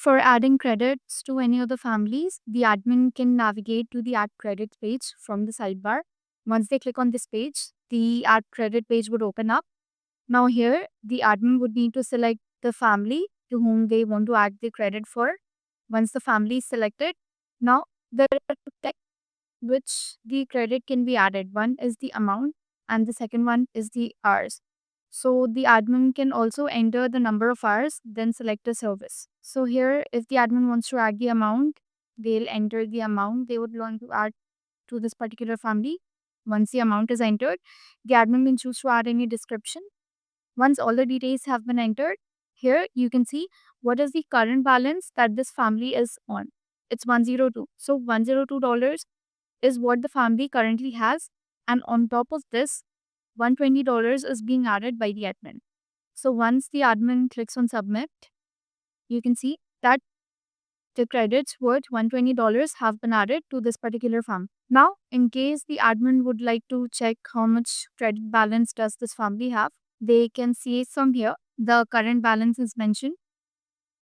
For adding credits to any of the families, the admin can navigate to the Add Credit page from the sidebar. Once they click on this page, the Add Credit page would open up. Now here, the admin would need to select the family to whom they want to add the credit for. Once the family is selected, now there are two text which the credit can be added. One is the amount and the second one is the hours. So the admin can also enter the number of hours, then select a service. So here, if the admin wants to add the amount, they'll enter the amount they would want to add to this particular family. Once the amount is entered, the admin can choose to add any description. Once all the details have been entered, here you can see what is the current balance that this family is on. It's 102. So $102 is what the family currently has. And on top of this, $120 is being added by the admin. So once the admin clicks on submit, you can see that the credits worth $120 have been added to this particular farm. Now, in case the admin would like to check how much credit balance does this family have, they can see from here the current balance is mentioned,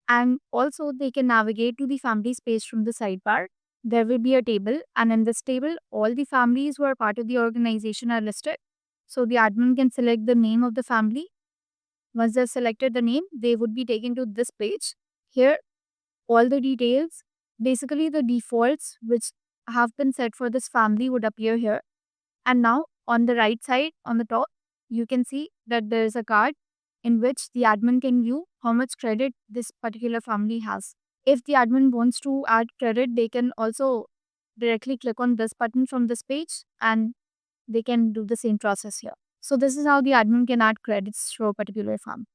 and also they can navigate to the families page from the sidebar. There will be a table, and in this table, all the families who are part of the organization are listed. So the admin can select the name of the family. Once they've selected the name, they would be taken to this page. Here, all the details, basically the defaults which have been set for this family would appear here. And now on the right side, on the top, you can see that there is a card in which the admin can view how much credit this particular family has. If the admin wants to add credit, they can also directly click on this button from this page and they can do the same process here. So this is how the admin can add credits to a particular farm.